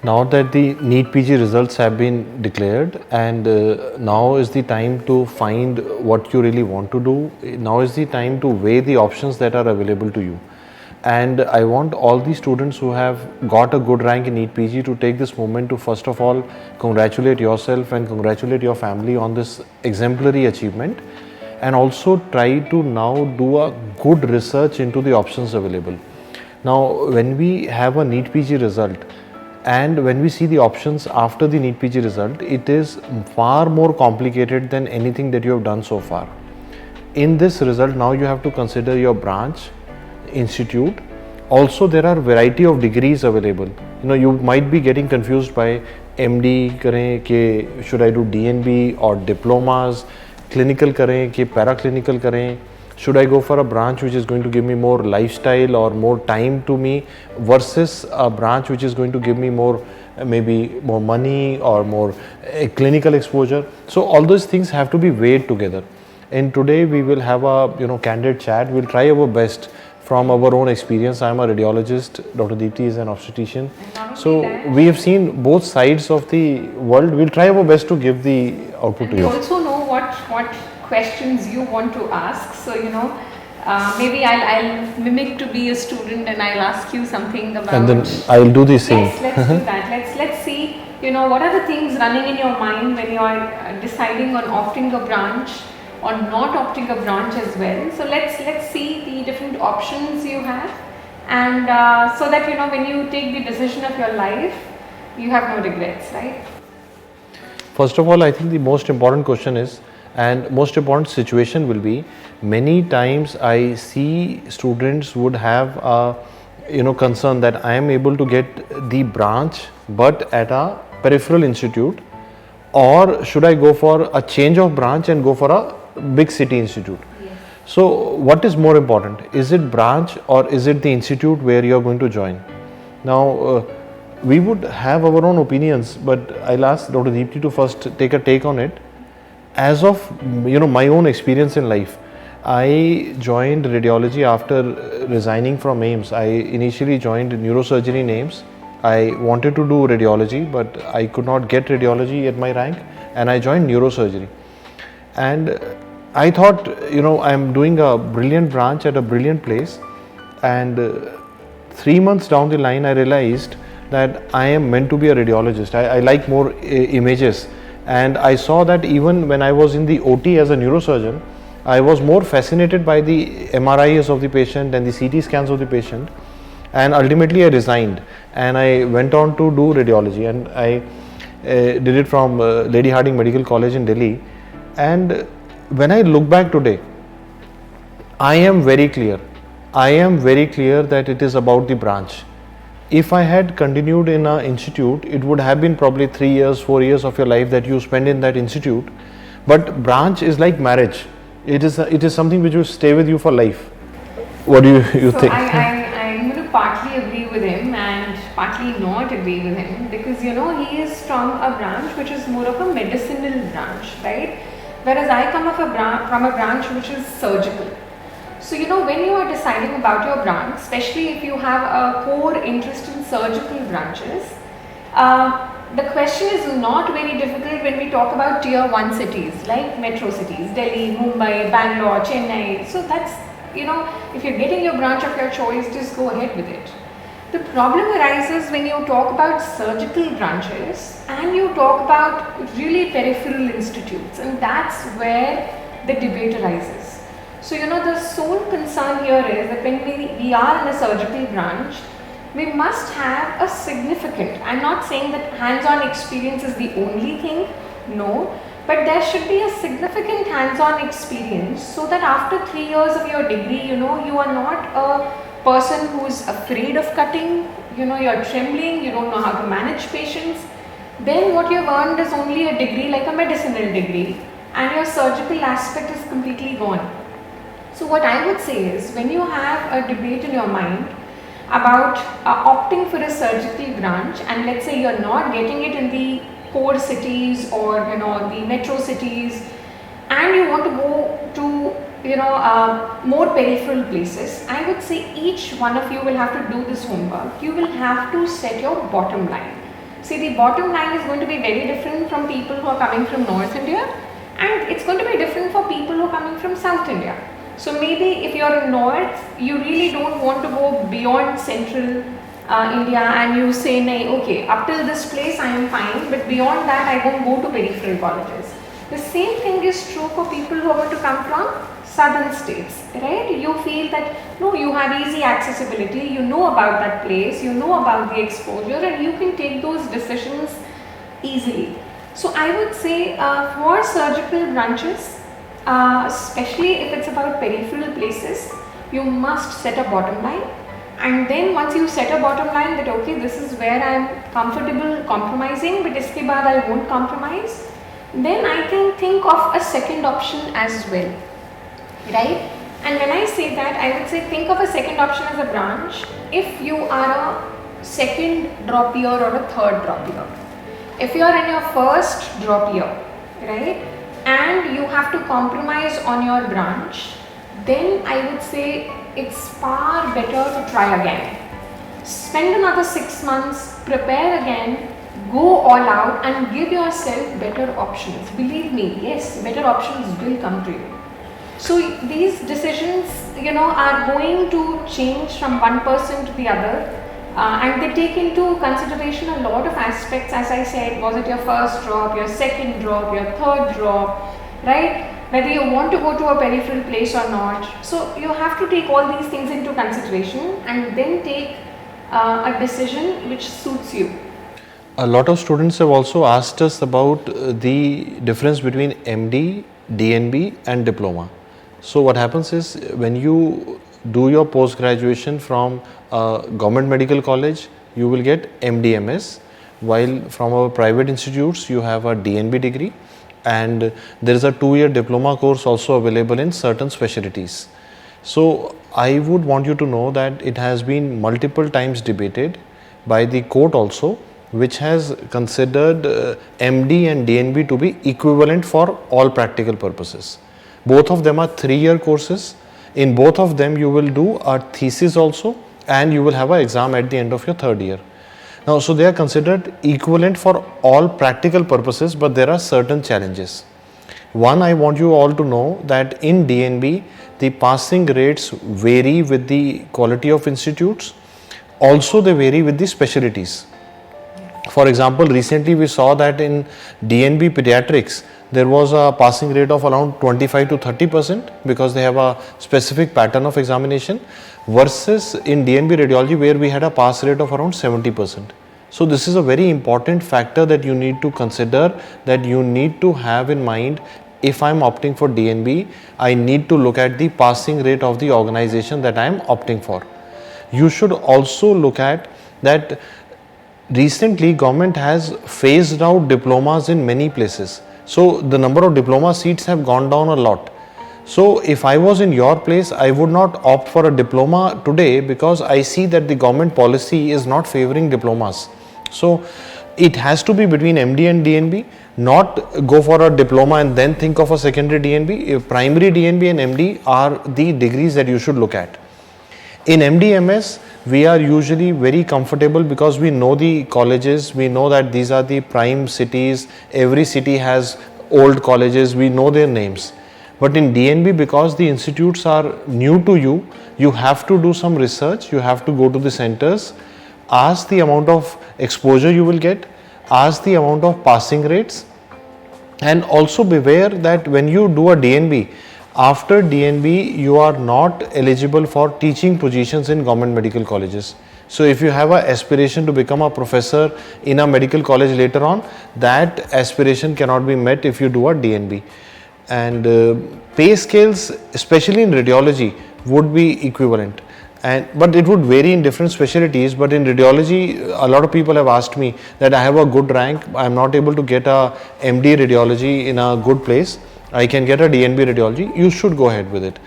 Now that the NEET PG results have been declared, and now is the time to find what you really want to do. Now is the time to weigh the options that are available to you. And I want all the students who have got a good rank in NEET PG to take this moment to first of all congratulate yourself and congratulate your family on this exemplary achievement, and also try to now do a good research into the options available. Now when we have a NEET PG result, and when we see the options after the NEET PG result, it is far more complicated than anything that you have done so far. In this result, now you have to consider your branch, institute. Also, there are variety of degrees available. You might be getting confused by MD करें कि should I do DNB or diplomas, clinical करें कि paraclinical करें. Should I go for a branch which is going to give me more lifestyle or more time to me versus a branch which is going to give me more, maybe more money or more clinical exposure. So all those things have to be weighed together. And today we will have a candid chat. We'll try our best from our own experience. I am a radiologist. Dr. Deepti is an obstetrician. So we have seen both sides of the world. We'll try our best to give the output to you. We also know what questions you want to ask, so maybe I'll mimic to be a student and I'll ask you something about, and then I'll do the same. Yes, let's do that. Let's see what are the things running in your mind when you are deciding on opting a branch or not opting a branch as well. So let's see the different options you have, and so that when you take the decision of your life, you have no regrets, right? First of all, I think the most important question is, and most important situation will be, many times I see students would have a concern that I am able to get the branch but at a peripheral institute, or should I go for a change of branch and go for a big city institute? Yes. So what is more important? Is it branch or is it the institute where you are going to join? Now we would have our own opinions, but I'll ask Dr. Deepti to first take a take on it. As of my own experience in life, I joined radiology after resigning from AIIMS. I initially joined neurosurgery in AIIMS. I wanted to do radiology, but I could not get radiology at my rank, and I joined neurosurgery. And I thought, I'm doing a brilliant branch at a brilliant place, and 3 months down the line, I realized that I am meant to be a radiologist. I like more images. And I saw that even when I was in the OT as a neurosurgeon, I was more fascinated by the MRIs of the patient and the CT scans of the patient. And ultimately I resigned and I went on to do radiology, and I did it from Lady Hardinge Medical College in Delhi. And when I look back today, I am very clear that it is about the branch. If I had continued in an institute, it would have been probably 3 years, 4 years of your life that you spend in that institute. But branch is like marriage. It is something which will stay with you for life. What do you think? I'm going to partly agree with him and partly not agree with him, because he is from a branch which is more of a medicinal branch, right? Whereas I come from a branch which is surgical. So when you are deciding about your branch, especially if you have a core interest in surgical branches, the question is not very difficult when we talk about tier 1 cities like metro cities, Delhi, Mumbai, Bangalore, Chennai. So that's, if you're getting your branch of your choice, just go ahead with it. The problem arises when you talk about surgical branches and you talk about really peripheral institutes, and that's where the debate arises. So the sole concern here is that when we are in a surgical branch, we must have a significant, I'm not saying that hands-on experience is the only thing, no, but there should be a significant hands-on experience so that after 3 years of your degree, you are not a person who is afraid of cutting, you're trembling, you don't know how to manage patients. Then what you've earned is only a degree like a medicinal degree, and your surgical aspect is completely gone. So what I would say is, when you have a debate in your mind about opting for a surgical branch, and let's say you're not getting it in the core cities or the metro cities, and you want to go to more peripheral places, I would say each one of you will have to do this homework. You will have to set your bottom line. see, the bottom line is going to be very different from people who are coming from North India, and it's going to be different for people who are coming from South India. So maybe if you're in North, you really don't want to go beyond Central India, and you say, "Nahi, okay, up till this place I am fine, but beyond that I won't go to peripheral colleges." The same thing is true for people who are going to come from southern states, right? You feel that no, you have easy accessibility, you know about that place, you know about the exposure, and you can take those decisions easily. So I would say for surgical branches, especially if it's about peripheral places, you must set a bottom line. And then once you set a bottom line that okay, this is where I am comfortable compromising, but iske baad I won't compromise, then I can think of a second option as well, right? And when I say that, I would say think of a second option as a branch if you are a second drop year or a third drop year. If you are in your first drop year, right, and you have to compromise on your branch, then I would say it's far better to try again. Spend another 6 months, prepare again, go all out and give yourself better options. Believe me, yes, better options will come to you. So these decisions, are going to change from one person to the other, and they take into consideration a lot of aspects. As I said, was it your first drop, your second drop, your third drop, right? Whether you want to go to a peripheral place or not. So you have to take all these things into consideration and then take a decision which suits you. A lot of students have also asked us about the difference between MD, DNB and diploma. So what happens is when you do your post graduation from a government medical college, you will get MDMS, while from our private institutes you have a DNB degree, and there is a 2-year diploma course also available in certain specialties. So I would want you to know that it has been multiple times debated by the court also, which has considered MD and DNB to be equivalent for all practical purposes. Both of them are 3-year courses. In both of them you will do a thesis also, and you will have an exam at the end of your 3rd year. Now, so they are considered equivalent for all practical purposes, but there are certain challenges. One, I want you all to know that in DNB, the passing rates vary with the quality of institutes. Also, they vary with the specialties. For example, recently we saw that in DNB pediatrics, there was a passing rate of around 25 to 30% because they have a specific pattern of examination, versus in DNB radiology where we had a pass rate of around 70%. So this is a very important factor that you need to consider, that you need to have in mind. If I am opting for DNB, I need to look at the passing rate of the organization that I am opting for. You should also look at that recently government has phased out diplomas in many places. So the number of diploma seats have gone down a lot. So if I was in your place, I would not opt for a diploma today because I see that the government policy is not favoring diplomas. So it has to be between MD and DNB, not go for a diploma and then think of a secondary DNB. If primary DNB and MD are the degrees that you should look at. In MDMS, we are usually very comfortable because we know the colleges, we know that these are the prime cities, every city has old colleges, we know their names. But in DNB, because the institutes are new to you, you have to do some research, you have to go to the centers, ask the amount of exposure you will get, ask the amount of passing rates, and also beware that when you do a DNB, after DNB you are not eligible for teaching positions in government medical colleges. So if you have an aspiration to become a professor in a medical college later on, that aspiration cannot be met if you do a DNB. And pay scales, especially in radiology, would be equivalent, but it would vary in different specialties. But in radiology, a lot of people have asked me that I have a good rank, I am not able to get a MD radiology in a good place, I can get a DNB radiology. You should go ahead with it,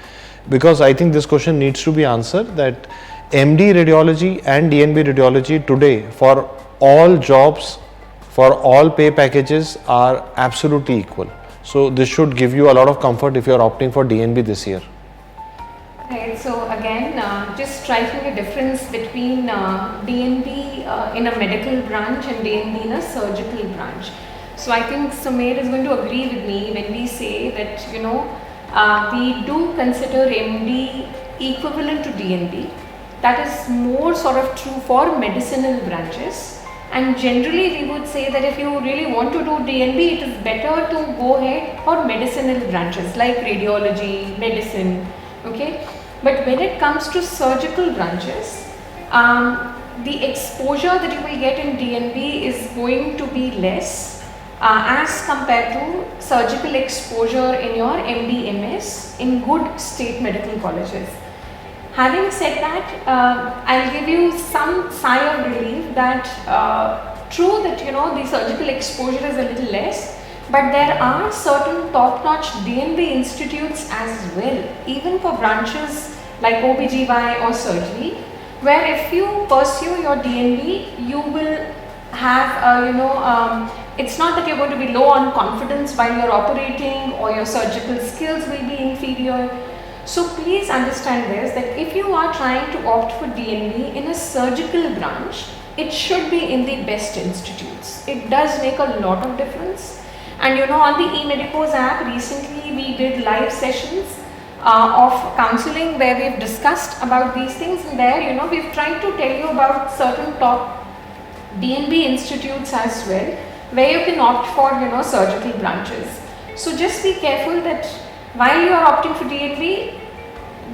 because I think this question needs to be answered, that MD radiology and DNB radiology today for all jobs, for all pay packages are absolutely equal. So this should give you a lot of comfort if you are opting for DNB this year. Right, so again, just striking a difference between DNB in a medical branch and DNB in a surgical branch. So I think Sumer is going to agree with me when we say that, you know, we do consider MD equivalent to DNB. That is more sort of true for medicinal branches. And generally we would say that if you really want to do DNB, it is better to go ahead for medicinal branches like radiology, medicine, okay. But when it comes to surgical branches, the exposure that you will get in DNB is going to be less as compared to surgical exposure in your MD MS in good state medical colleges. Having said that, I'll give you some sigh of relief that true that, you know, the surgical exposure is a little less, but there are certain top-notch DNB institutes as well, even for branches like OBGY or surgery, where if you pursue your DNB, you will have, it's not that you're going to be low on confidence while you're operating, or your surgical skills will be inferior. So please understand this, that if you are trying to opt for DNB in a surgical branch, it should be in the best institutes. It does make a lot of difference. And, you know, on the eMedicos app, recently we did live sessions of counseling where we've discussed about these things, and there, you know, we've tried to tell you about certain top DNB institutes as well, where you can opt for, you know, surgical branches. So just be careful that while you are opting for DNB,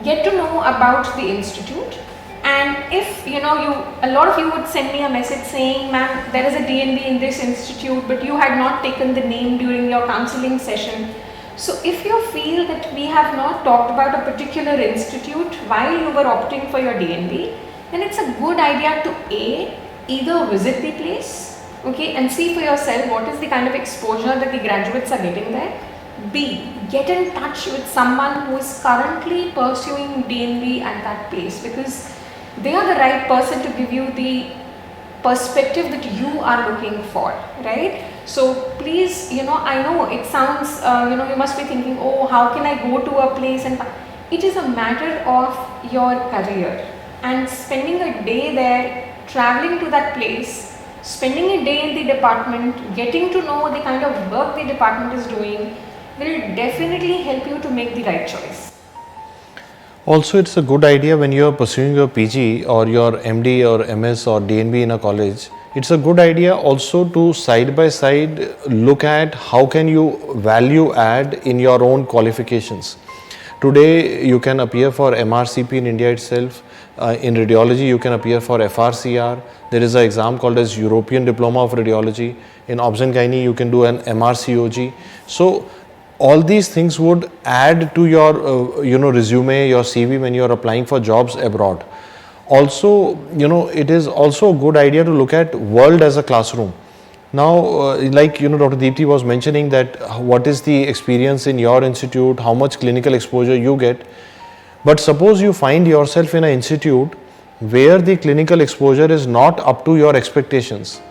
get to know about the institute. And if, you know, a lot of you would send me a message saying, ma'am, there is a DNB in this institute, but you had not taken the name during your counseling session. So if you feel that we have not talked about a particular institute while you were opting for your DNB, then it's a good idea to either visit the place, okay, and see for yourself what is the kind of exposure that the graduates are getting there. B, get in touch with someone who is currently pursuing DNB at that place, because they are the right person to give you the perspective that you are looking for, right? So please, you know, I know it sounds, you know, you must be thinking, oh, how can I go to a place? And it is a matter of your career, and spending a day there, traveling to that place, spending a day in the department, getting to know the kind of work the department is doing will definitely help you to make the right choice. Also, it's a good idea when you are pursuing your PG or your MD or MS or DNB in a college. It's a good idea also to side by side look at how can you value add in your own qualifications. Today you can appear for MRCP in India itself. In radiology you can appear for FRCR. There is an exam called as European Diploma of Radiology. In Obs and Gynae you can do an MRCOG. So all these things would add to your resume, your CV when you are applying for jobs abroad. Also, you know, it is also a good idea to look at world as a classroom. Now, like, you know, Dr. Deepti was mentioning that what is the experience in your institute, how much clinical exposure you get. But suppose you find yourself in an institute where the clinical exposure is not up to your expectations,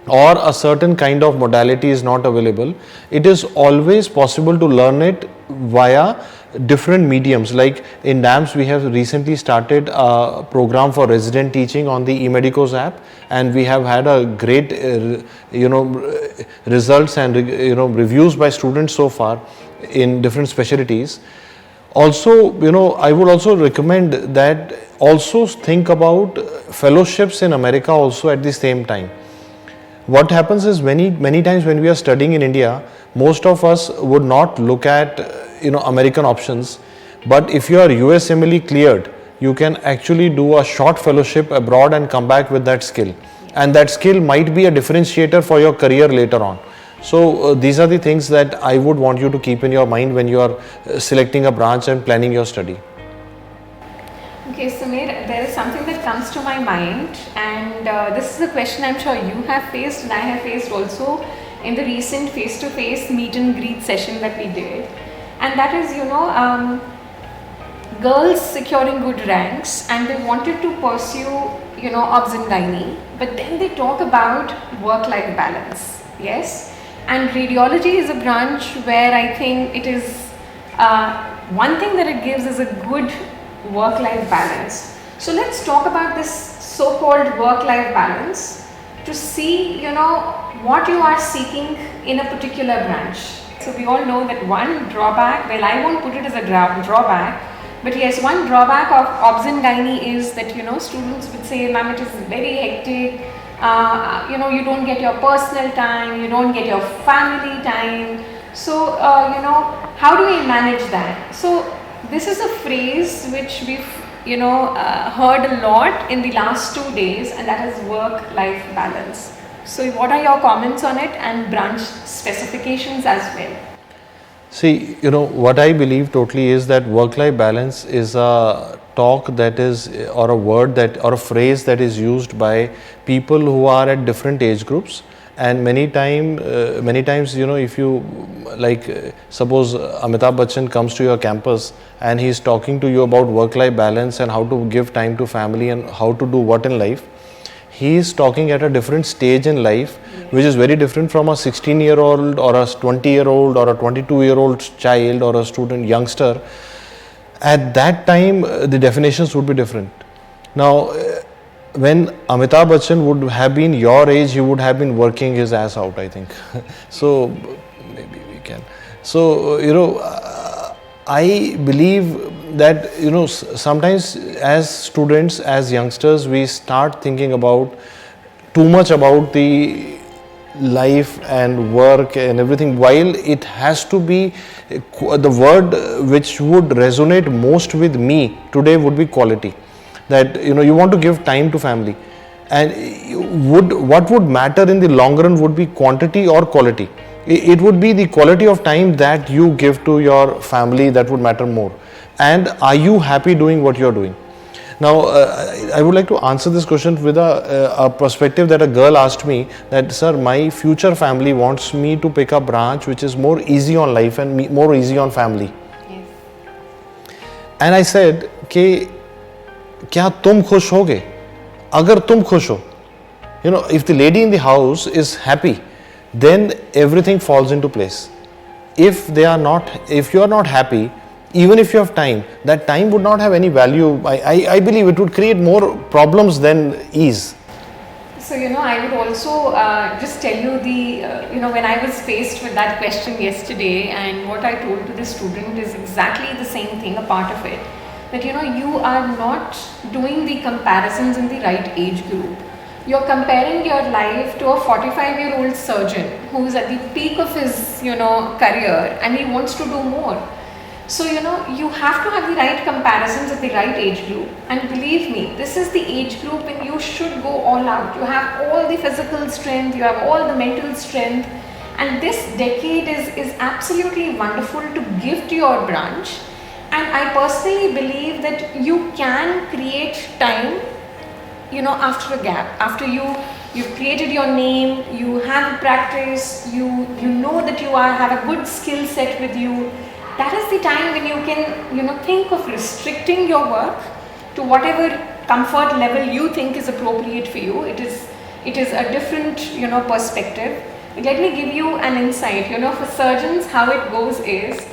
or a certain kind of modality is not available, it is always possible to learn it via different mediums. Like in DAMS, we have recently started a program for resident teaching on the eMedicos app, and we have had a great results and reviews by students so far in different specialties. Also, you know, I would also recommend that also think about fellowships in America also at the same time. What happens is many times when we are studying in India, most of us would not look at American options, but if you are USMLE cleared, you can actually do a short fellowship abroad and come back with that skill, and that skill might be a differentiator for your career later on. So these are the things that I would want you to keep in your mind when you are selecting a branch and planning your study. Okay, Sumer, there is something that comes to my mind, and this is a question I'm sure you have faced and I have faced also in the recent face-to-face meet and greet session that we did, and that is, girls securing good ranks and they wanted to pursue, obs and gynae, but then they talk about work-life balance, yes, and radiology is a branch where I think it is, one thing that it gives is a good work-life balance. So let's talk about this so-called work-life balance to see, what you are seeking in a particular branch. So we all know that one drawback, well, I won't put it as a drawback, but yes, one drawback of obs and gynae is that, students would say, ma'am, it is very hectic, you don't get your personal time, you don't get your family time. So, how do we manage that? So, this is a phrase which we've, heard a lot in the last 2 days, and that is work-life balance. So, what are your comments on it and branch specifications as well? See, what I believe totally is that work-life balance is a talk that is, or a word that, or a phrase that is used by people who are at different age groups. And many times, if you suppose Amitabh Bachchan comes to your campus and he's talking to you about work-life balance and how to give time to family and how to do what in life, he is talking at a different stage in life, which is very different from a 16-year-old or a 20-year-old or a 22-year-old child or a student youngster. At that time, the definitions would be different. Now, when Amitabh Bachchan would have been your age, he would have been working his ass out, I think. So, maybe we can. So, I believe that, sometimes as students, as youngsters, we start thinking about too much about the life and work and everything, while it has to be the word which would resonate most with me today would be quality. That you want to give time to family, and what would matter in the long run would be quantity or quality. It would be the quality of time that you give to your family that would matter more, and are you happy doing what you're doing. Now, I would like to answer this question with a perspective that a girl asked me that, sir, my future family wants me to pick a branch which is more easy on life and more easy on family. Yes. And I said, okay, क्या तुम खुश होगे? अगर तुम खुश हो, if the lady in the house is happy, then everything falls into place. If you are not happy, even if you have time, that time would not have any value. I believe it would create more problems than ease. So, I would also just tell you when I was faced with that question yesterday, and what I told to the student is exactly the same thing, a part of it. That you are not doing the comparisons in the right age group. You're comparing your life to a 45-year-old surgeon who is at the peak of his career, and he wants to do more. So you have to have the right comparisons at the right age group, and believe me, this is the age group when you should go all out. You have all the physical strength, you have all the mental strength, and this decade is absolutely wonderful to give to your branch. And I personally believe that you can create time, after a gap, after you've created your name, you have practice, you know that you have a good skill set with you. That is the time when you can, think of restricting your work to whatever comfort level you think is appropriate for you. It is a different, perspective. Let me give you an insight. For surgeons, how it goes is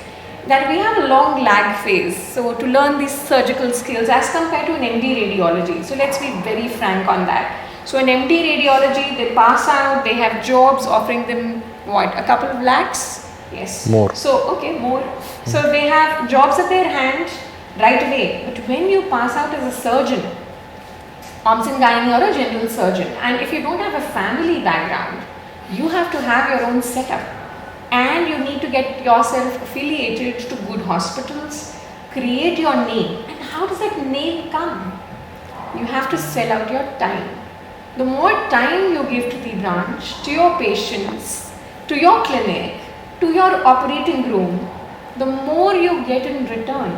that we have a long lag phase, so to learn these surgical skills as compared to an MD radiology. So let's be very frank on that. So an MD radiology, they pass out, they have jobs offering them a couple of lakhs? Yes. More. So, okay, more. So they have jobs at their hand right away. But when you pass out as a surgeon, obs and gynae or a general surgeon, and if you don't have a family background, you have to have your own setup. And you need to get yourself affiliated to good hospitals, create your name. And how does that name come? You have to sell out your time. The more time you give to the branch, to your patients, to your clinic, to your operating room, the more you get in return.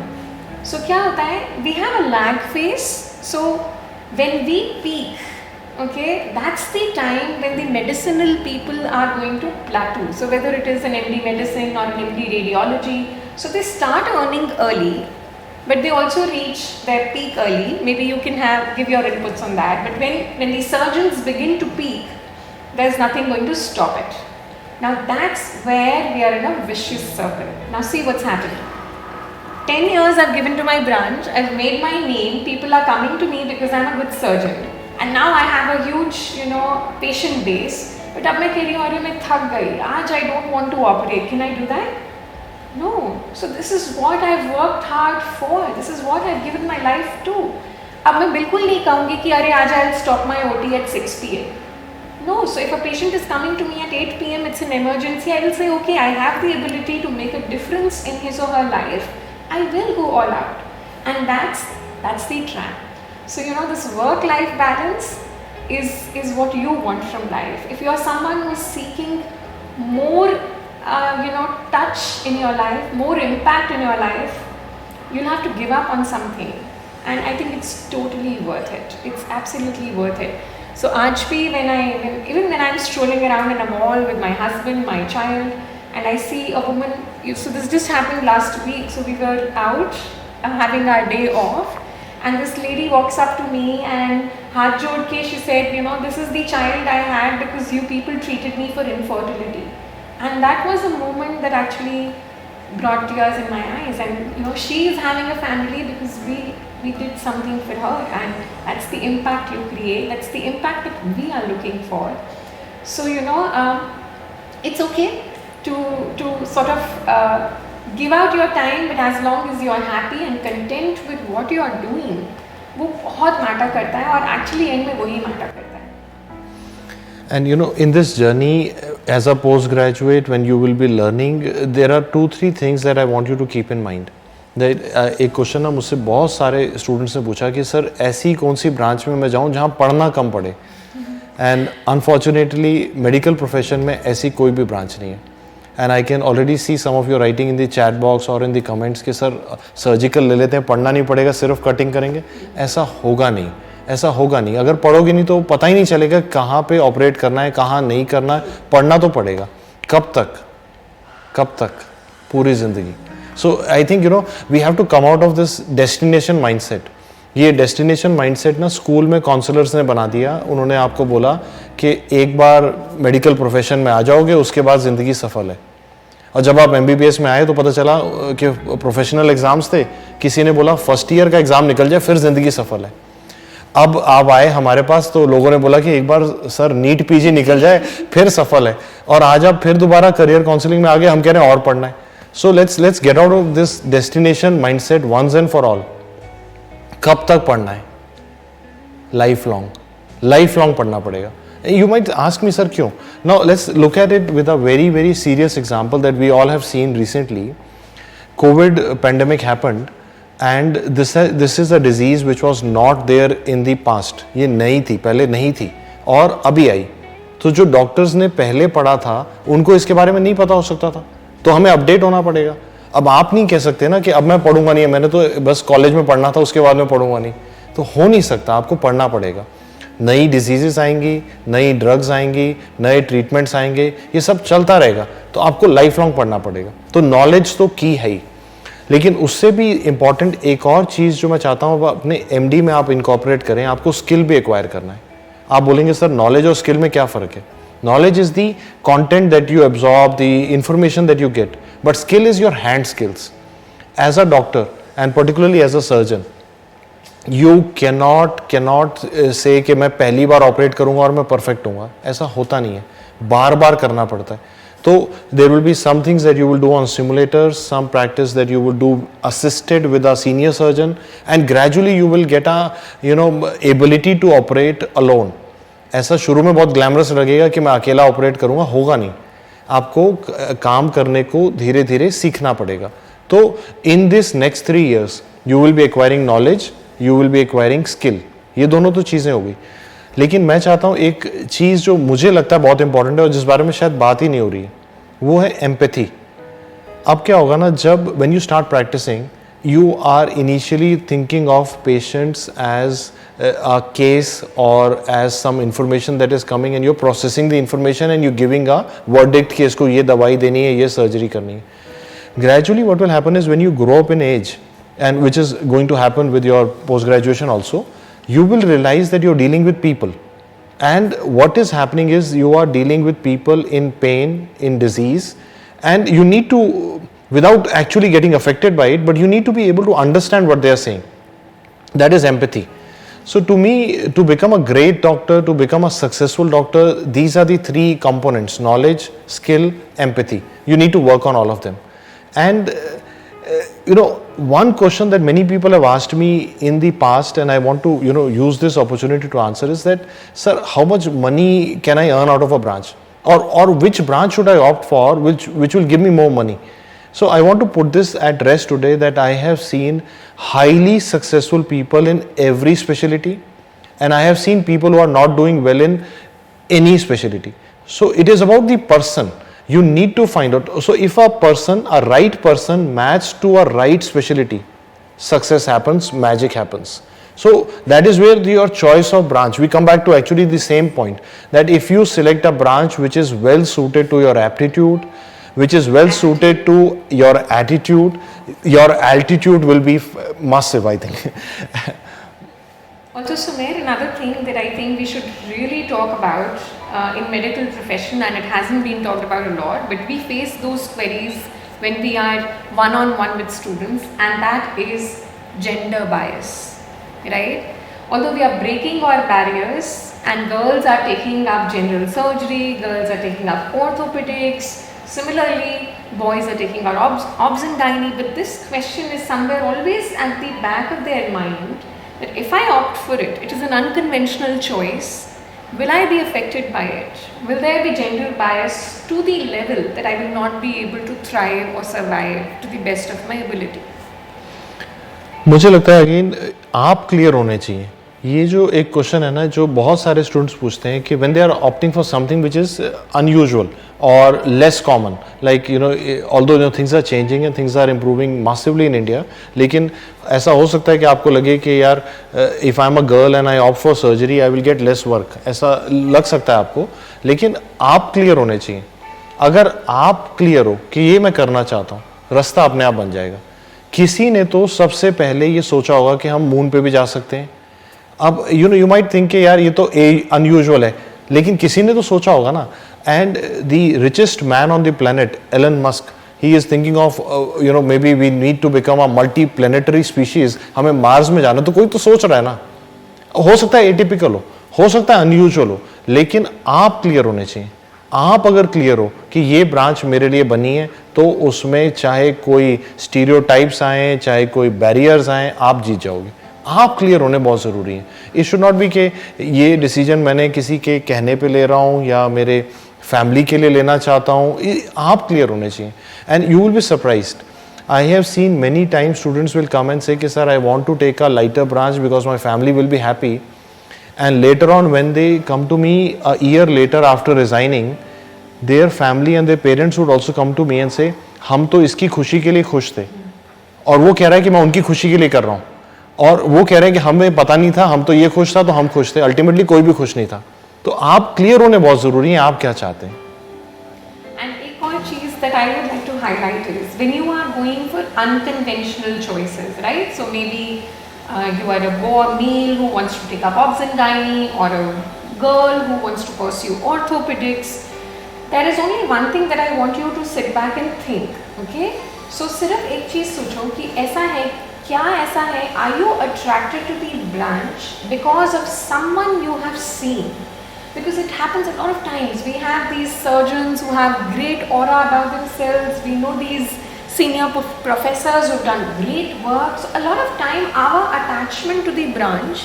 So क्या होता है? We have a lag phase. So when we peak, okay, that's the time when the medicinal people are going to plateau. So whether it is an MD medicine or an MD radiology, so they start earning early, but they also reach their peak early. Maybe you can give your inputs on that. But when the surgeons begin to peak, there's nothing going to stop it. Now that's where we are in a vicious circle. Now see what's happening. 10 years I've given to my branch, I've made my name, people are coming to me because I'm a good surgeon. and now I have a huge, patient base. But अब मैं कह रही हूँ अरे मैं थक गई आज, I don't want to operate. Can I do that? No. So this is what I've worked hard for. This is what I've given my life to. अब मैं बिल्कुल नहीं कहूँगी कि अरे आज I'll stop my OT at 6 p.m. No. So if a patient is coming to me at 8 p.m, it's an emergency, I will say, okay, I have the ability to make a difference in his or her life. I will go all out. And that's the trap. So this work-life balance is what you want from life. If you are someone who is seeking more touch in your life, more impact in your life, you'll have to give up on something. And I think it's totally worth it. It's absolutely worth it. So aaj bhi even when I'm strolling around in a mall with my husband, my child, and I see a woman, so this just happened last week, so we were out having our day off, and this lady walks up to me and haath jod ke she said, this is the child I had because you people treated me for infertility. And that was a moment that actually brought tears in my eyes. And she is having a family because we did something for her, and that's the impact you create. That's the impact that we are looking for. So it's okay to sort of give out your time, but as long as you are happy and content with what you are doing, वो बहुत matter करता है, और actually and में वही matter करता है. And in this journey, as a postgraduate, when you will be learning, there are 2-3 things that I want you to keep in mind. एक क्वेश्चन ना मुझसे बहुत सारे स्टूडेंट्स ने पूछा कि सर ऐसी कौन सी ब्रांच में मैं जाऊं जहां पढ़ना कम पड़े. एंड अनफॉर्चुनेटली मेडिकल प्रोफेशन में ऐसी कोई भी ब्रांच नहीं है. And I can already see some of your writing in the chat box और इन द कमेंट्स कि सर सर्जिकल ले लेते हैं, पढ़ना नहीं पड़ेगा, सिर्फ कटिंग करेंगे. ऐसा होगा नहीं, ऐसा होगा नहीं. अगर पढ़ोगे नहीं तो पता ही नहीं चलेगा कहाँ पे ऑपरेट करना है, कहाँ नहीं करना है. पढ़ना तो पड़ेगा. कब तक? पूरी ज़िंदगी. So I think we have to come out of this destination mindset. ये डेस्टिनेशन माइंडसेट ना स्कूल में काउंसलर्स ने बना दिया. उन्होंने आपको बोला कि एक बार मेडिकल प्रोफेशन में आ जाओगे उसके बाद ज़िंदगी सफल है. और जब आप MBBS में आए तो पता चला कि प्रोफेशनल एग्ज़ाम्स थे. किसी ने बोला फर्स्ट ईयर का एग्ज़ाम निकल जाए फिर ज़िंदगी सफल है. अब आप आए हमारे पास तो लोगों ने बोला कि एक बार सर नीट PG निकल जाए फिर सफल है. और आज आप फिर दोबारा करियर काउंसलिंग में आ गए, हम कह रहे हैं और पढ़ना है. So let's get out of this destination mindset once and for all. कब तक पढ़ना है? लाइफ लॉन्ग पढ़ना पड़ेगा. You might ask me, sir, क्यों? Now let's look at it with a very, very serious example that we all have seen recently. COVID pandemic happened, and this is a disease which was not there in the past. ये नई थी, पहले नहीं थी और अभी आई. तो जो डॉक्टर्स ने पहले पढ़ा था उनको इसके बारे में नहीं पता हो सकता था, तो हमें अपडेट होना पड़ेगा. अब आप नहीं कह सकते ना कि अब मैं पढ़ूंगा नहीं, मैंने तो बस कॉलेज में पढ़ना था उसके बाद में पढ़ूंगा नहीं. तो हो नहीं सकता, आपको पढ़ना पड़ेगा. नई डिजीजेस आएंगी, नई ड्रग्स आएंगी, नए ट्रीटमेंट्स आएंगे, ये सब चलता रहेगा. तो आपको लाइफ लॉन्ग पढ़ना पड़ेगा. तो नॉलेज तो की है ही, लेकिन उससे भी इम्पॉर्टेंट एक और चीज़ जो मैं चाहता हूँ अपने MD में आप इनकॉर्पोरेट करें. आपको स्किल भी एक्वायर करना है. आप बोलेंगे सर नॉलेज और स्किल में क्या फ़र्क है? Knowledge is the content that you absorb, the information that you get, but skill is your hand skills. As a doctor and particularly as a surgeon, you cannot say कि मैं पहली बार operate करूंगा और मैं परफेक्ट हूँगा. ऐसा होता नहीं है, बार बार करना पड़ता है. तो there will be some things that you will do on simulators, some practice that you will do assisted with a senior surgeon, and gradually you will get a ability to operate alone. ऐसा शुरू में बहुत glamorous लगेगा कि मैं अकेला operate करूँगा, होगा नहीं. आपको काम करने को धीरे धीरे सीखना पड़ेगा. तो in this next 3 years you will be acquiring knowledge, you will be acquiring skill. ये दोनों तो चीज़ें हो गई. लेकिन मैं चाहता हूँ एक चीज़ जो मुझे लगता है बहुत इंपॉर्टेंट है और जिस बारे में शायद बात ही नहीं हो रही है, वो है एम्पैथी. अब क्या होगा ना, जब when you start practicing, you are initially thinking of patients as a case or as some information that is coming, and you're processing the information and you're giving a verdict कि इसको ये दवाई देनी है, ये सर्जरी करनी है. Gradually what will happen is when you grow up in age, and which is going to happen with your post graduation also, you will realize that you're dealing with people, and what is happening is you are dealing with people in pain, in disease, and you need to, without actually getting affected by it, but you need to be able to understand what they are saying. That is empathy. So to me, to become a great doctor, to become a successful doctor, these are the three components: knowledge, skill, empathy. You need to work on all of them. And one question that many people have asked me in the past, and I want to use this opportunity to answer, is that, sir, how much money can I earn out of a branch, or which branch should I opt for, which will give me more money? So I want to put this at rest today, that I have seen highly successful people in every specialty, and I have seen people who are not doing well in any specialty. So it is about the person. You need to find out. So if a right person matched to a right specialty, success happens, magic happens. So that is where your choice of branch, we come back to actually the same point, that if you select a branch which is well suited to your aptitude, which is well suited to your attitude, your altitude will be massive, I think. Also, Sumer, another thing that I think we should really talk about in medical profession, and it hasn't been talked about a lot, but we face those queries when we are one-on-one with students, and that is gender bias, right? Although we are breaking our barriers, and girls are taking up general surgery, girls are taking up orthopedics, similarly boys are taking up obs and gynae, but this question is somewhere always at the back of their mind, that if I opt for it, it is an unconventional choice, will I be affected by it? Will there be gender bias to the level that I will not be able to thrive or survive to the best of my ability? मुझे लगता है again आप clear होने चाहिए. ये जो एक question है ना, जो बहुत सारे स्टूडेंट्स पूछते हैं कि when they are opting for something which is unusual और less common, like although things are changing and things are improving massively in India, लेकिन ऐसा हो सकता है कि आपको लगे कि यार if I am a girl and I opt for surgery I will get lace work, ऐसा लग सकता है आपको. लेकिन आप क्लियर होने चाहिए. अगर आप क्लियर हो कि ये मैं करना चाहता हूँ, रास्ता अपने आप बन जाएगा. किसी ने तो सबसे पहले ये सोचा होगा कि हम मून पे भी जा सकते हैं. अब यू माइट थिंक कि यार ये तो अनयूजुअल है, लेकिन किसी ने तो सोचा होगा ना. And the richest man on the planet, Elon Musk, he is thinking of maybe we need to become a multi planetary species, हमें मार्स में जाना. तो कोई तो सोच रहा है ना. हो सकता है एटिपिकल हो सकता है अनयूजुअल हो, लेकिन आप क्लियर होने चाहिए. आप अगर क्लियर हो कि ये ब्रांच मेरे लिए बनी है, तो उसमें चाहे कोई स्टीरियोटाइप्स आए, चाहे कोई बैरियर्स आए, आप जीत जाओगे. आप क्लियर होने बहुत ज़रूरी है. इट शुड नॉट बी कि ये डिसीजन मैंने किसी के कहने पे ले रहा हूँ या मेरे फैमिली के लिए लेना चाहता हूँ. आप क्लियर होने चाहिए. And you will be surprised. I have seen many time students will come and say कि sir I want to take a lighter branch because my family will be happy. And later on, when they come to me a year later after resigning, their family and their parents would also come to me and say, हम तो इसकी खुशी के लिए खुश थे, और वो कह रहा है कि मैं उनकी खुशी के लिए कर रहा हूँ, और वो कह रहे हैं कि हमें पता नहीं था, हम तो ये खुश था तो हम खुश थे. अल्टीमेटली कोई भी खुश नहीं था. तो आप क्लियर होने बहुत ज़रूरी है, आप क्या चाहते हैं. And एक और चीज़ that I would like to highlight is when you are going for unconventional choices, right? So maybe you are a male who wants to take up obs and gynae, or a girl who wants to pursue orthopedics. There is only one thing that I want you to sit back and think, okay? So सिर्फ एक चीज़ सोचो कि ऐसा है, क्या ऐसा है, are you attracted to the branch because of someone you have seen? Because it happens a lot of times. We have these surgeons who have great aura about themselves. We know these senior professors who've done great work. So a lot of time our attachment to the branch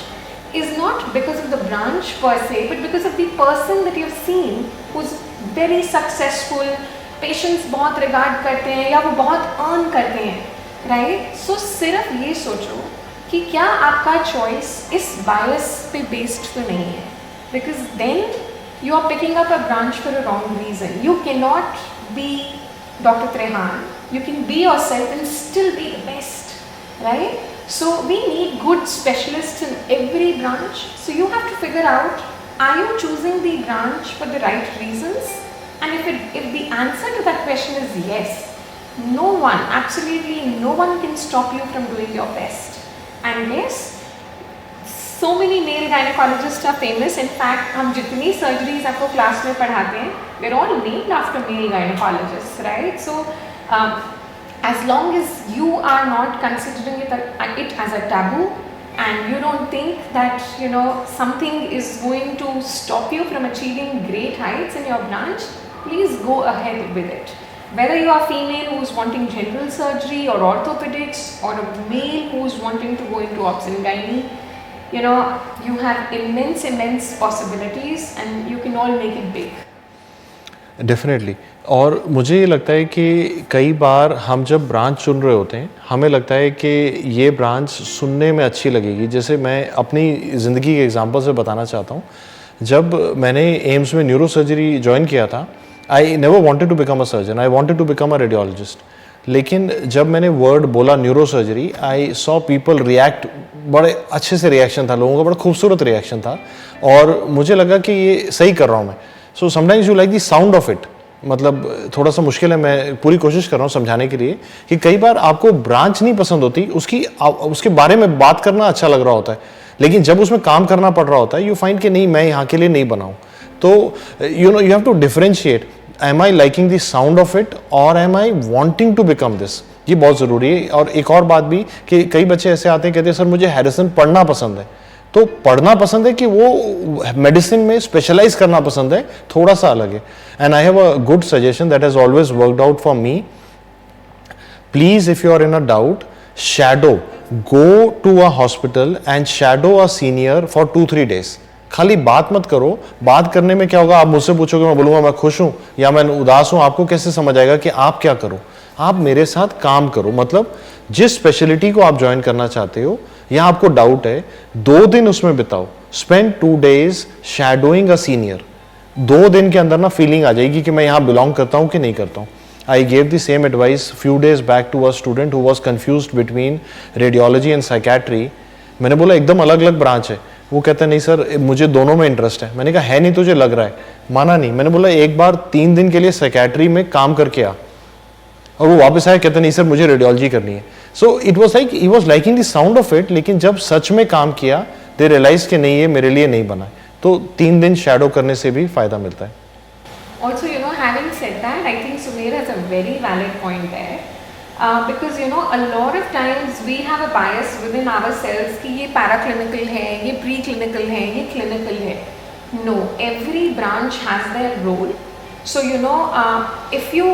is not because of the branch per se, but because of the person that you've seen who's very successful. Patients बहुत regard करते हैं या वो बहुत earn करते हैं, right? So सिर्फ ये सोचो कि क्या आपका choice इस bias पे based तो नहीं है, because then you are picking up a branch for a wrong reason. You cannot be Dr. Trehan. You can be yourself and still be the best, right? So we need good specialists in every branch. So you have to figure out, are you choosing the branch for the right reasons? And if the answer to that question is yes, no one, absolutely no one can stop you from doing your best. And yes, so many male gynecologists are famous. In fact, हम जितनी surgeries आपको class में पढ़ाते हैं, they're all named after male gynecologists, right? So as long as you are not considering it as a taboo, and you don't think that something is going to stop you from achieving great heights in your branch, please go ahead with it. Whether you are female who's wanting general surgery or orthopedics, or a male who's wanting to go into obs and gynae, you have immense possibilities and you can all make it big. Definitely. और मुझे ये लगता है कि कई बार हम जब branch चुन रहे होते हैं, हमें लगता है कि ये ब्रांच सुनने में अच्छी लगेगी. जैसे मैं अपनी ज़िंदगी के एग्जांपल से बताना चाहता हूँ. जब मैंने एम्स में न्यूरो सर्जरी ज्वाइन किया था, I never wanted to become a surgeon, I wanted to become a radiologist. लेकिन जब मैंने वर्ड बोला neuro surgery, I saw people react. बड़े अच्छे से रिएक्शन था लोगों का, बड़ा खूबसूरत रिएक्शन था, और मुझे लगा कि ये सही कर रहा हूँ मैं. So sometimes you like the sound of it. मतलब थोड़ा सा मुश्किल है, मैं पूरी कोशिश कर रहा हूँ समझाने के लिए कि कई बार आपको ब्रांच नहीं पसंद होती, उसके बारे में बात करना अच्छा लग रहा होता है, लेकिन जब उसमें काम करना पड़ रहा होता है, यू फाइंड कि नहीं, मैं यहाँ के लिए नहीं बनाऊँ. तो you have to differentiate, am I liking the sound of it और am I wanting to become this. ये बहुत ज़रूरी है. और एक और बात भी कि कई बच्चे ऐसे आते हैं, कहते हैं सर मुझे हैरिसन पढ़ना पसंद है. तो पढ़ना पसंद है कि वो मेडिसिन में स्पेशलाइज करना पसंद है, थोड़ा सा अलग है. And I have a good suggestion that has always worked out for me. Please, if you are in a doubt, shadow, go to a hospital and shadow a senior for 2-3 days. खाली बात मत करो. बात करने में क्या होगा, आप मुझसे पूछोगे, मैं बोलूंगा मैं खुश हूं या मैं उदास हूं, आपको कैसे समझ आएगा कि आप क्या करो. आप मेरे साथ काम करो. मतलब जिस स्पेशलिटी को आप ज्वाइन करना चाहते हो या आपको डाउट है, 2 दिन उसमें बिताओ. Spend 2 days shadowing a senior. 2 दिन के अंदर ना फीलिंग आ जाएगी कि मैं यहाँ बिलोंग करता हूँ कि नहीं करता हूँ. I gave the same advice few days back to a student who was confused between radiology and psychiatry. मैंने बोला एकदम अलग अलग ब्रांच है. वो कहता है नहीं सर मुझे दोनों में इंटरेस्ट है. मैंने कहा है नहीं तुझे लग रहा है. माना नहीं. मैंने बोला एक बार 3 दिन के लिए साइकेट्री में काम करके आ. और वो वापस आया, कहता नहीं सर मुझे रेडियोलॉजी करनी है. So it was like he was liking the sound of it, लेकिन जब सच में काम किया दे रियलाइज कि नहीं ये मेरे लिए नहीं बना. तो 3 दिन शैडो करने से भी फायदा मिलता है. Also, having said that, I think Sumer has a very valid point there. Because a lot of times we have a bias within ourselves कि ये paraclinical है, ये preclinical है, ये clinical है. No, every branch has their role. So if you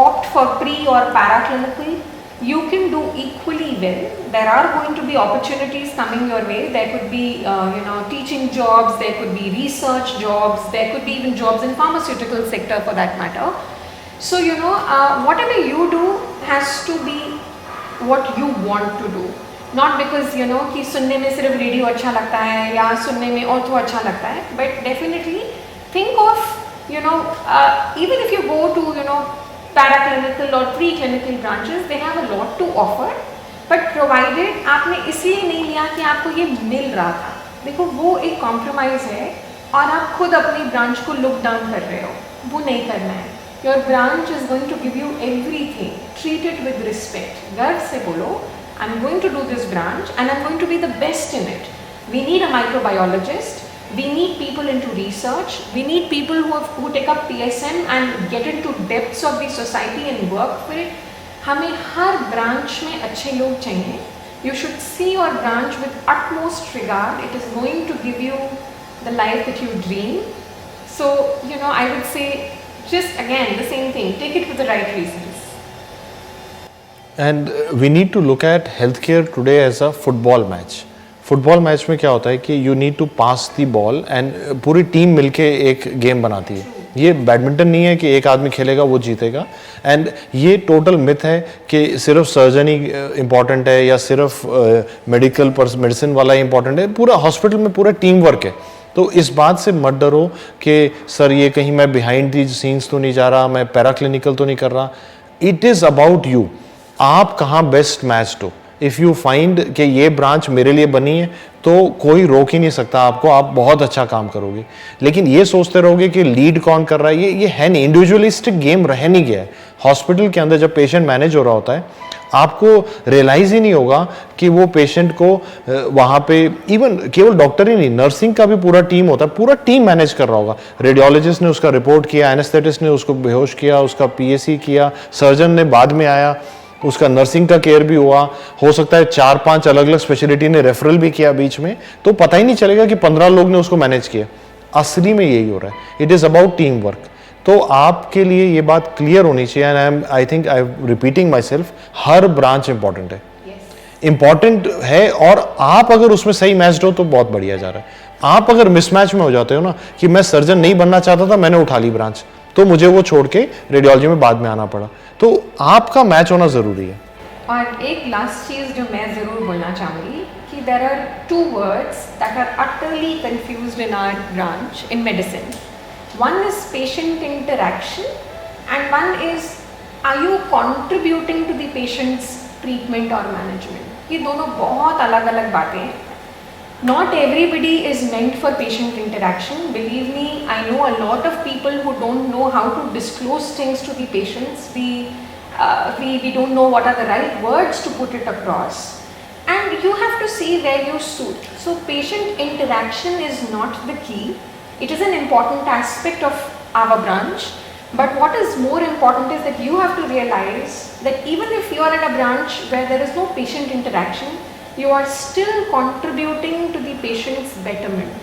opt for pre or paraclinical, you can do equally well. There are going to be opportunities coming your way. There could be teaching jobs, there could be research jobs, there could be even jobs in pharmaceutical sector for that matter. So whatever you do has to be what you want to do, not because कि सुनने में सिर्फ radio अच्छा लगता है या सुनने में ऑर्थो अच्छा लगता है. But definitely think of even if you go to paraclinical or preclinical branches, they have a lot to offer, but provided आपने इसलिए नहीं लिया कि आपको ये मिल रहा था. देखो वो एक कॉम्प्रोमाइज़ है और आप खुद अपनी ब्रांच को लुक डाउन कर रहे हो. वो नहीं करना है. Your branch is going to give you everything. Treat it with respect. गर्व से बोलो I am going to do this branch and I am going to be the best in it. We need a microbiologist. We need people into research. We need people who take up PSM and get into depths of the society and work for it. हमें हर branch में अच्छे लोग चाहिए. You should see your branch with utmost regard. It is going to give you the life that you dream. So I would say just again the same thing. Take it for the right reasons. And we need to look at healthcare today as a football match. Football match में क्या होता है कि you need to pass the ball and पूरी team मिलके एक game बनाती है. ये बैडमिंटन नहीं है कि एक आदमी खेलेगा वो जीतेगा. एंड ये टोटल मिथ है कि सिर्फ सर्जन ही इम्पॉर्टेंट है या सिर्फ मेडिसिन वाला ही इम्पॉर्टेंट है. पूरा हॉस्पिटल में पूरा टीम वर्क है. तो इस बात से मत डरो कि सर ये कहीं मैं बिहाइंड दी सीन्स तो नहीं जा रहा, मैं पैराक्लिनिकल तो नहीं कर रहा. It is about you. आप कहाँ बेस्ट मैच्ड हो. इफ़ यू फाइंड कि ये ब्रांच मेरे लिए बनी है तो कोई रोक ही नहीं सकता आपको. आप बहुत अच्छा काम करोगे. लेकिन ये सोचते रहोगे कि लीड कौन कर रहा है, ये है नहीं. इंडिविजुअलिस्टिक गेम रह नहीं गया है. हॉस्पिटल के अंदर जब पेशेंट मैनेज हो रहा होता है आपको रियलाइज ही नहीं होगा कि वो पेशेंट को वहाँ पे इवन केवल डॉक्टर ही नहीं, नर्सिंग का भी पूरा टीम होता है. पूरा टीम मैनेज कर रहा होगा. रेडियोलॉजिस्ट ने उसका रिपोर्ट किया, एनेस्थेटिस्ट ने उसको बेहोश किया, उसका PAC किया, सर्जन ने बाद में आया. उसका नर्सिंग का केयर भी हुआ, हो सकता है 4-5 अलग अलग स्पेशलिटी ने रेफरल भी किया बीच में, तो पता ही नहीं चलेगा कि 15 लोग ने उसको मैनेज किया। असली में यही हो रहा है, it is about team work. तो आपके लिए ये बात क्लियर होनी चाहिए, and I think I am repeating my self, her branch important है, इंपॉर्टेंट है, और आप अगर उसमें सही मैच्ड हो तो बहुत बढ़िया जा रहा है। आप अगर मिसमैच में हो जाते हो ना, कि मैं सर्जन नहीं बनना चाहता था, मैंने उठा ली ब्रांच, तो मुझे वो छोड़ के रेडियोलॉजी में बाद में आना पड़ा, तो आपका मैच होना जरूरी है। और एक लास्ट चीज जो मैं जरूर बोलना चाहूंगी कि there are 2 words that are utterly confused in our branch in medicine. One is patient interaction and one is, are you contributing to the patient's treatment or management? ये दोनों बहुत अलग अलग बातें हैं. Not everybody is meant for patient interaction. Believe me, I know a lot of people who don't know how to disclose things to the patients. We don't know what are the right words to put it across. And you have to see where you suit. So patient interaction is not the key. It is an important aspect of our branch. But what is more important is that you have to realize that even if you are in a branch where there is no patient interaction, you are still contributing to the patient's betterment.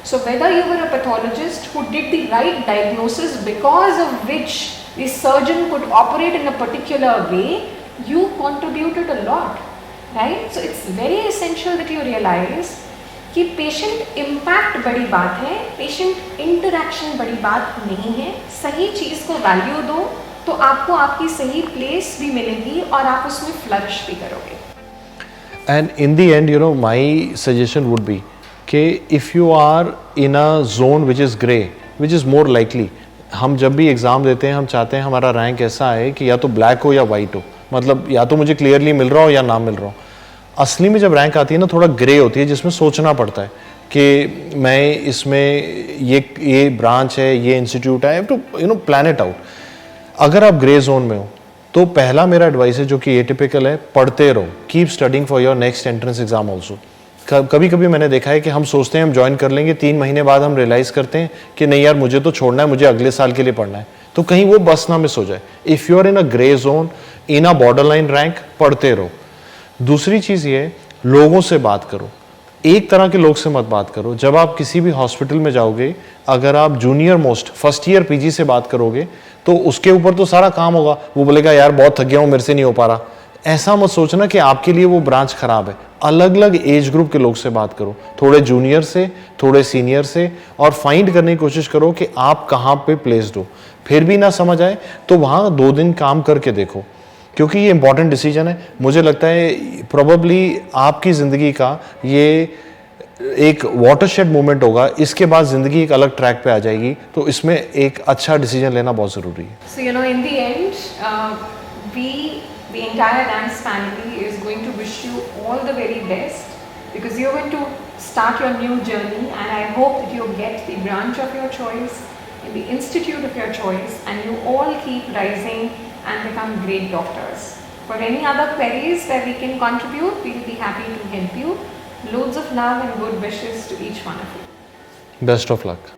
So whether you were a pathologist who did the right diagnosis because of which the surgeon could operate in a particular way, you contributed a lot, right? So it's very essential that you realize कि patient impact बड़ी बात है, patient interaction बड़ी बात नहीं है। सही चीज़ को वैल्यू दो तो आपको आपकी सही प्लेस भी मिलेगी और आप उसमें फ्लरिश भी करोगे। And in the end, my suggestion would be कि if you are in a zone which is grey, which is more likely, हम जब भी एग्ज़ाम देते हैं हम चाहते हैं हमारा रैंक ऐसा आए कि या तो ब्लैक हो या वाइट हो, मतलब या तो मुझे क्लियरली मिल रहा हो या ना मिल रहा हो। असली में जब रैंक आती है ना, थोड़ा ग्रे होती है, जिसमें सोचना पड़ता है कि मैं इसमें ये ब्रांच है, ये इंस्टीट्यूट है, टू प्लान इट आउट। अगर आप ग्रे जोन में हो तो पहला मेरा एडवाइस है, जो कि एटिपिकल है, पढ़ते रहो, keep studying for your next entrance exam also. कभी कभी मैंने देखा है कि हम सोचते हैं हम ज्वाइन कर लेंगे, 3 महीने बाद हम रियलाइज करते हैं कि नहीं यार मुझे तो छोड़ना है, मुझे अगले साल के लिए पढ़ना है, तो कहीं वो बस ना मिस हो जाए। If you are in a grey zone, in a borderline rank, पढ़ते रहो। दूसरी चीज़ ये, लोगों से बात करो, एक तरह के लोग से मत बात करो। जब आप किसी भी हॉस्पिटल में जाओगे, अगर आप junior most first year PG से बात करोगे तो उसके ऊपर तो सारा काम होगा, वो बोलेगा यार बहुत थक गया हूँ, मेरे से नहीं हो पा रहा। ऐसा मत सोचना कि आपके लिए वो ब्रांच खराब है। अलग अलग एज ग्रुप के लोग से बात करो, थोड़े जूनियर से, थोड़े सीनियर से, और फाइंड करने की कोशिश करो कि आप कहाँ पे प्लेस्ड हो। फिर भी ना समझ आए तो वहाँ 2 दिन काम करके देखो, क्योंकि ये इंपॉर्टेंट डिसीजन है। मुझे लगता है प्रोबेबली आपकी ज़िंदगी का ये एक वाटरशेड मोमेंट होगा, इसके बाद ज़िंदगी एक अलग ट्रैक पे आ जाएगी, तो इसमें एक अच्छा डिसीजन लेना बहुत ज़रूरी है। So in the end, the entire dance family is going to wish you all the very best, because you're going to start your new journey, and I hope that you get the branch of your choice in the institute of your choice, and you all keep rising and become great doctors. For any other queries where we can contribute, we'll be happy to help you. Loads of love and good wishes to each one of you. Best of luck.